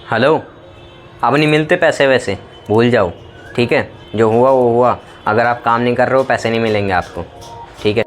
Hello, अब नहीं मिलते पैसे, वैसे भूल जाओ, ठीक है। जो हुआ वो हुआ। अगर आप काम नहीं कर रहे हो पैसे नहीं मिलेंगे आपको, ठीक है।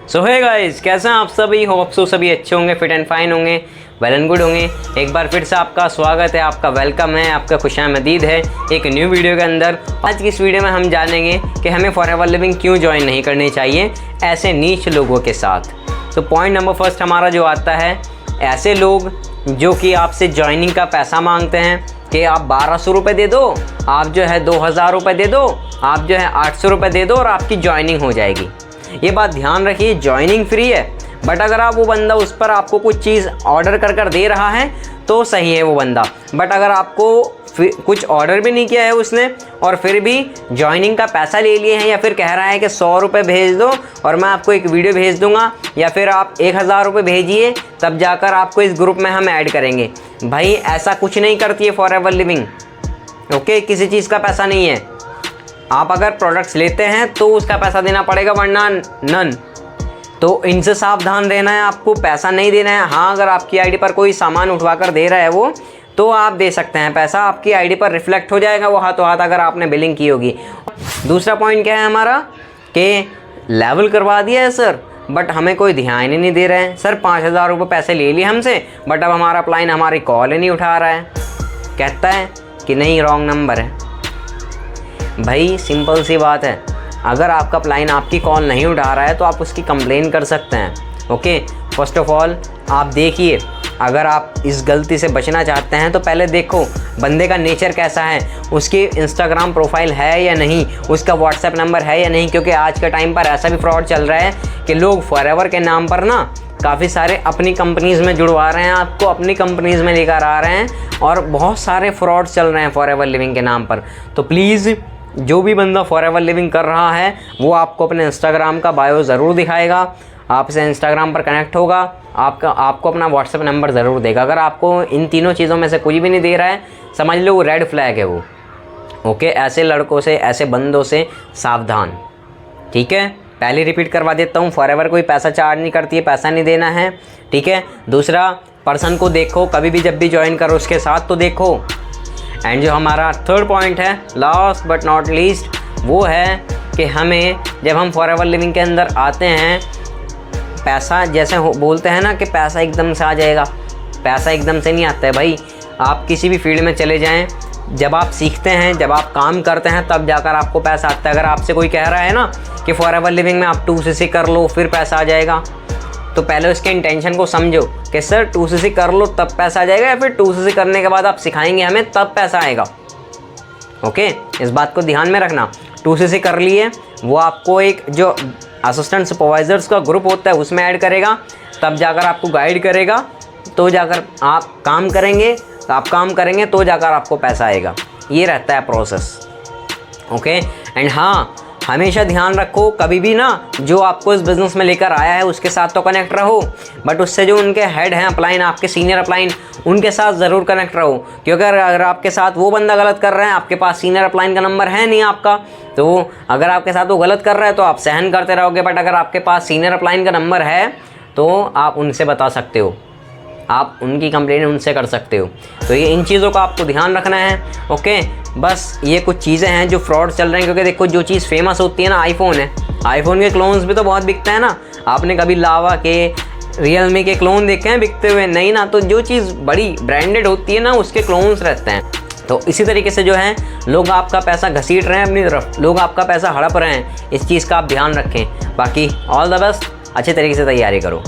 सो हे गाइस, कैसे हैं आप सभी? होप सो सभी अच्छे होंगे, फिट एंड फाइन होंगे, वेल एंड गुड होंगे। एक बार फिर से आपका स्वागत है, आपका वेलकम है, आपका खुशामदीद है एक न्यू वीडियो के अंदर। आज की इस वीडियो में हम जानेंगे कि हमें फॉरएवर लिविंग क्यों ज्वाइन नहीं करनी चाहिए ऐसे नीच लोगों के साथ। तो पॉइंट नंबर फर्स्ट हमारा जो आता है, ऐसे लोग जो कि आपसे ज्वाइनिंग का पैसा मांगते हैं कि आप 1200 रुपये दे दो, आप जो है 2000 रुपये दे दो, आप जो है 800 रुपये दे दो और आपकी ज्वाइनिंग हो जाएगी। ये बात ध्यान रखिए, ज्वाइनिंग फ्री है, बट अगर आप वो बंदा उस पर आपको कुछ चीज़ ऑर्डर कर दे रहा है तो सही है वो बंदा। बट अगर आपको कुछ ऑर्डर भी नहीं किया है उसने और फिर भी ज्वाइनिंग का पैसा ले लिए हैं, या फिर कह रहा है कि 100 रुपये भेज दो और मैं आपको एक वीडियो भेज दूंगा, या फिर आप 1000 रुपये भेजिए तब जाकर आपको इस ग्रुप में हम ऐड करेंगे। भाई ऐसा कुछ नहीं करती है फॉरएवर लिविंग, ओके। किसी चीज़ का पैसा नहीं है। आप अगर प्रोडक्ट्स लेते हैं तो उसका पैसा देना पड़ेगा, वरना नन। तो इनसे सावधान रहना है, आपको पैसा नहीं देना है। हाँ, अगर आपकी आईडी पर कोई सामान उठवा कर दे रहा है वो, तो आप दे सकते हैं पैसा, आपकी आईडी पर रिफ्लेक्ट हो जाएगा वो हाथों हाथ, अगर आपने बिलिंग की होगी। दूसरा पॉइंट क्या है हमारा कि लेवल करवा दिया है सर, बट हमें कोई ध्यान ही नहीं दे रहे हैं। सर 5000 रुपये पैसे ले लिए हमसे, बट अब हमारा अपलाइन हमारी कॉल ही नहीं उठा रहा है, कहता है कि नहीं रॉन्ग नंबर है। भाई सिंपल सी बात है, अगर आपका अपलाइन आपकी कॉल नहीं उठा रहा है तो आप उसकी कंप्लेन कर सकते हैं, ओके। फर्स्ट ऑफ ऑल आप देखिए, अगर आप इस गलती से बचना चाहते हैं तो पहले देखो बंदे का नेचर कैसा है, उसकी इंस्टाग्राम प्रोफाइल है या नहीं, उसका व्हाट्सएप नंबर है या नहीं। क्योंकि आज के टाइम पर ऐसा भी फ्रॉड चल रहा है कि लोग फॉरएवर के नाम पर ना काफ़ी सारे अपनी कंपनीज़ में जुड़वा रहे हैं, आपको अपनी कंपनीज़ में लेकर आ रहे हैं, और बहुत सारे फ्रॉड चल रहे हैं फॉरएवर लिविंग के नाम पर। तो प्लीज़ जो भी बंदा फॉरएवर लिविंग कर रहा है वो आपको अपने इंस्टाग्राम का बायो ज़रूर दिखाएगा, आपसे इंस्टाग्राम पर कनेक्ट होगा, आपको अपना व्हाट्सएप नंबर ज़रूर देगा। अगर आपको इन तीनों चीज़ों में से कुछ भी नहीं दे रहा है, समझ लो वो रेड फ्लैग है वो, ओके। ऐसे लड़कों से, ऐसे बंदों से सावधान, ठीक है। पहले रिपीट करवा देता हूँ, फॉरएवर कोई पैसा चार्ज नहीं करती है, पैसा नहीं देना है, ठीक है। दूसरा, पर्सन को देखो, कभी भी जब भी ज्वाइन करो उसके साथ तो देखो। एंड जो हमारा थर्ड पॉइंट है, लास्ट बट नॉट लीस्ट, वो है कि हमें जब हम फॉरएवर लिविंग के अंदर आते हैं, पैसा जैसे बोलते हैं ना कि पैसा एकदम से आ जाएगा, पैसा एकदम से नहीं आता है भाई। आप किसी भी फील्ड में चले जाएं, जब आप सीखते हैं, जब आप काम करते हैं, तब जाकर आपको पैसा आता है। अगर आपसे कोई कह रहा है ना कि फॉरएवर लिविंग में आप 2cc कर लो फिर पैसा आ जाएगा, तो पहले उसके इंटेंशन को समझो कि सर 2cc कर लो तब पैसा आ जाएगा, या फिर 2cc करने के बाद आप सिखाएंगे हमें तब पैसा आएगा, ओके। इस बात को ध्यान में रखना। 2cc कर लिए, वो आपको एक जो असिस्टेंट सुपरवाइजर्स का ग्रुप होता है उसमें ऐड करेगा, तब जाकर आपको गाइड करेगा, तो जाकर आप काम करेंगे, तो जाकर आपको पैसा आएगा। ये रहता है प्रोसेस, ओके। एंड हाँ, हमेशा ध्यान रखो, कभी भी ना जो आपको इस बिज़नेस में लेकर आया है उसके साथ तो कनेक्ट रहो, बट उससे जो उनके हेड हैं अपलाइन, आपके सीनियर अपलाइन, उनके साथ ज़रूर कनेक्ट रहो। क्योंकि अगर आपके साथ वो बंदा गलत कर रहा है, आपके पास सीनियर अपलाइन का नंबर है नहीं आपका, तो अगर आपके साथ वो गलत कर रहा है तो आप सहन करते रहोगे। बट अगर आपके पास सीनियर अपलाइन का नंबर है तो आप उनसे बता सकते हो, आप उनकी कंप्लेंट उनसे कर सकते हो। तो ये इन चीज़ों का आपको ध्यान रखना है, ओके। बस ये कुछ चीज़ें हैं जो फ्रॉड चल रहे हैं। क्योंकि देखो, जो चीज़ फेमस होती है ना, आईफोन है, आईफोन के क्लोन्स भी तो बहुत बिकते हैं ना। आपने कभी लावा के, रियलमी के क्लोन देखे हैं बिकते हुए? नहीं ना। तो जो चीज़ बड़ी ब्रांडेड होती है ना, उसके क्लोन्स रहते हैं। तो इसी तरीके से जो है लोग आपका पैसा घसीट रहे हैं अपनी तरफ, लोग आपका पैसा हड़प रहे हैं, इस चीज़ का आप ध्यान रखें। बाकी ऑल द बेस्ट, अच्छे तरीके से तैयारी करो।